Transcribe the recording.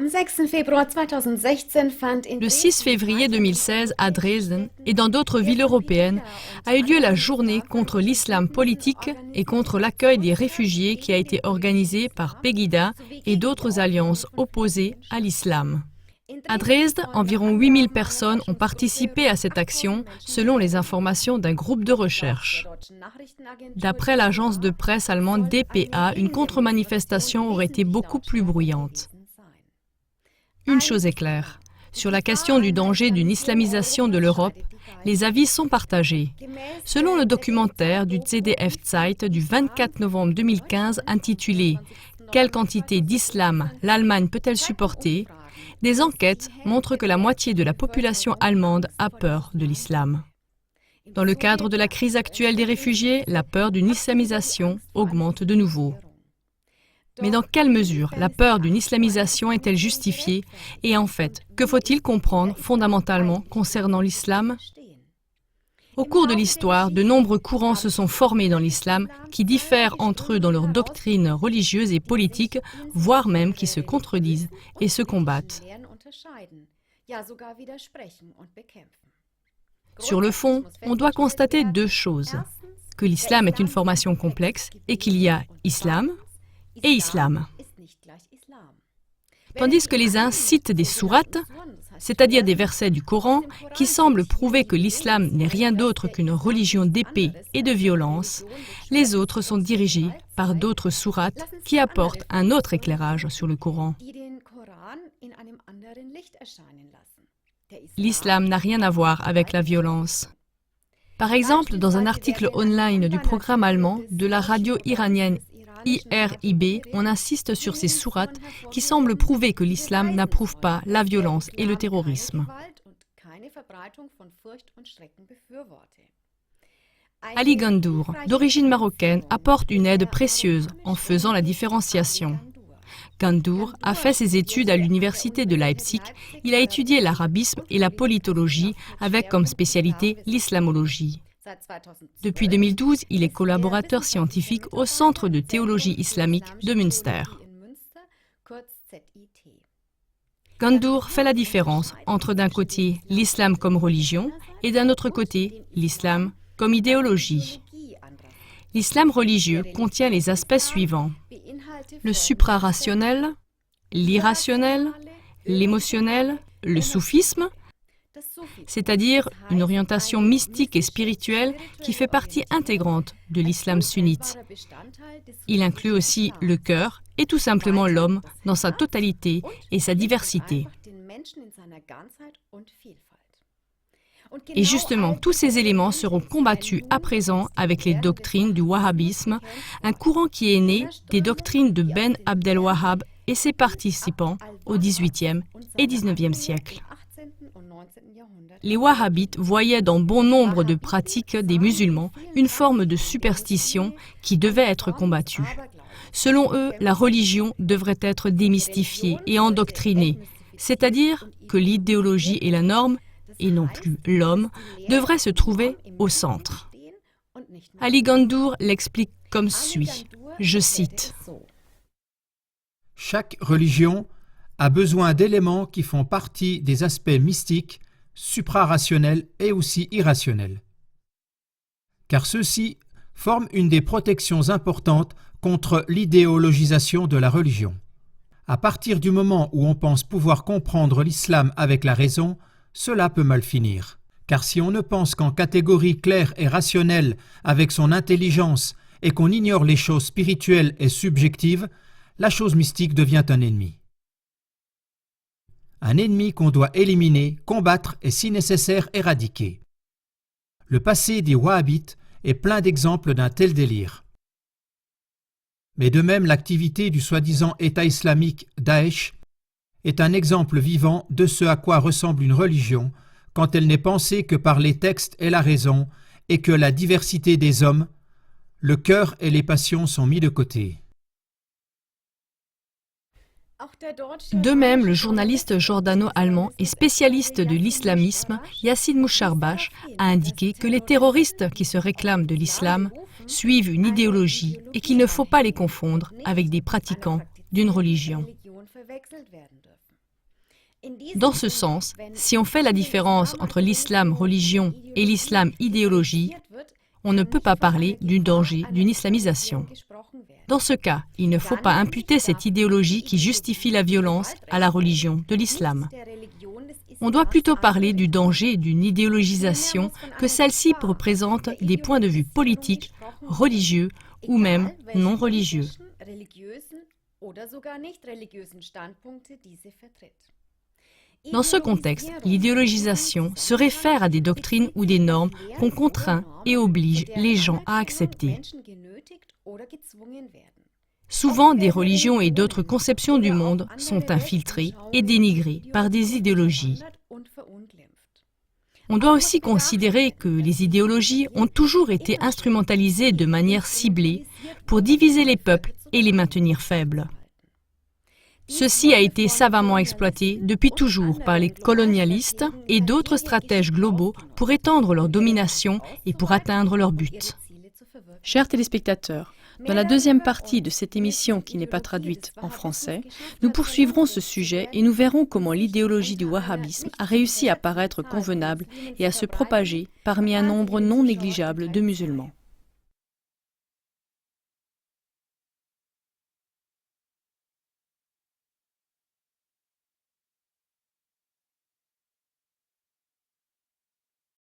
Le 6 février 2016, à Dresden et dans d'autres villes européennes, a eu lieu la journée contre l'islam politique et contre l'accueil des réfugiés qui a été organisée par Pegida et d'autres alliances opposées à l'islam. À Dresde, environ 8000 personnes ont participé à cette action, selon les informations d'un groupe de recherche. D'après l'agence de presse allemande dpa, une contre-manifestation aurait été beaucoup plus bruyante. Une chose est claire, sur la question du danger d'une islamisation de l'Europe, les avis sont partagés. Selon le documentaire du ZDF Zeit du 24 novembre 2015 intitulé « Quelle quantité d'islam l'Allemagne peut-elle supporter ?», des enquêtes montrent que la moitié de la population allemande a peur de l'islam. Dans le cadre de la crise actuelle des réfugiés, la peur d'une islamisation augmente de nouveau. Mais dans quelle mesure la peur d'une islamisation est-elle justifiée? Et en fait, que faut-il comprendre fondamentalement concernant l'islam? Au cours de l'histoire, de nombreux courants se sont formés dans l'islam qui diffèrent entre eux dans leurs doctrines religieuses et politiques, voire même qui se contredisent et se combattent. Sur le fond, on doit constater deux choses. Que l'islam est une formation complexe et qu'il y a islam et islam. Tandis que les uns citent des sourates, c'est-à-dire des versets du Coran, qui semblent prouver que l'islam n'est rien d'autre qu'une religion d'épée et de violence, les autres sont dirigés par d'autres sourates qui apportent un autre éclairage sur le Coran. L'islam n'a rien à voir avec la violence. Par exemple, dans un article online du programme allemand de la radio iranienne IRIB, on insiste sur ces sourates qui semblent prouver que l'islam n'approuve pas la violence et le terrorisme. Ali Gandour, d'origine marocaine, apporte une aide précieuse en faisant la différenciation. Gandour a fait ses études à l'université de Leipzig. Il a étudié l'arabisme et la politologie avec comme spécialité l'islamologie. Depuis 2012, il est collaborateur scientifique au Centre de théologie islamique de Münster. Gandour fait la différence entre d'un côté l'islam comme religion et d'un autre côté l'islam comme idéologie. L'islam religieux contient les aspects suivants: le suprarationnel, l'irrationnel, l'émotionnel, le soufisme, c'est-à-dire une orientation mystique et spirituelle qui fait partie intégrante de l'islam sunnite. Il inclut aussi le cœur et tout simplement l'homme dans sa totalité et sa diversité. Et justement, tous ces éléments seront combattus à présent avec les doctrines du wahhabisme, un courant qui est né des doctrines de Ben Abdel Wahhab et ses participants au XVIIIe et XIXe siècle. Les wahhabites voyaient dans bon nombre de pratiques des musulmans une forme de superstition qui devait être combattue. Selon eux, la religion devrait être démystifiée et endoctrinée, c'est-à-dire que l'idéologie et la norme, et non plus l'homme, devraient se trouver au centre. Ali Gandour l'explique comme suit, je cite. Chaque religion a besoin d'éléments qui font partie des aspects mystiques, suprarationnels et aussi irrationnels. Car ceux-ci forment une des protections importantes contre l'idéologisation de la religion. À partir du moment où on pense pouvoir comprendre l'islam avec la raison, cela peut mal finir. Car si on ne pense qu'en catégories claires et rationnelles avec son intelligence et qu'on ignore les choses spirituelles et subjectives, la chose mystique devient un ennemi. Un ennemi qu'on doit éliminer, combattre et si nécessaire éradiquer. Le passé des Wahhabites est plein d'exemples d'un tel délire. Mais de même, l'activité du soi-disant État islamique Daesh est un exemple vivant de ce à quoi ressemble une religion quand elle n'est pensée que par les textes et la raison et que la diversité des hommes, le cœur et les passions sont mis de côté. De même, le journaliste jordano-allemand et spécialiste de l'islamisme, Yassine Moucharbache, a indiqué que les terroristes qui se réclament de l'islam suivent une idéologie et qu'il ne faut pas les confondre avec des pratiquants d'une religion. Dans ce sens, si on fait la différence entre l'islam religion et l'islam idéologie, on ne peut pas parler du danger d'une islamisation. Dans ce cas, il ne faut pas imputer cette idéologie qui justifie la violence à la religion de l'islam. On doit plutôt parler du danger d'une idéologisation que celle-ci représente des points de vue politiques, religieux ou même non religieux. Dans ce contexte, l'idéologisation se réfère à des doctrines ou des normes qu'on contraint et oblige les gens à accepter. Souvent, des religions et d'autres conceptions du monde sont infiltrées et dénigrées par des idéologies. On doit aussi considérer que les idéologies ont toujours été instrumentalisées de manière ciblée pour diviser les peuples et les maintenir faibles. Ceci a été savamment exploité depuis toujours par les colonialistes et d'autres stratèges globaux pour étendre leur domination et pour atteindre leur but. Chers téléspectateurs, dans la deuxième partie de cette émission qui n'est pas traduite en français, nous poursuivrons ce sujet et nous verrons comment l'idéologie du wahhabisme a réussi à paraître convenable et à se propager parmi un nombre non négligeable de musulmans.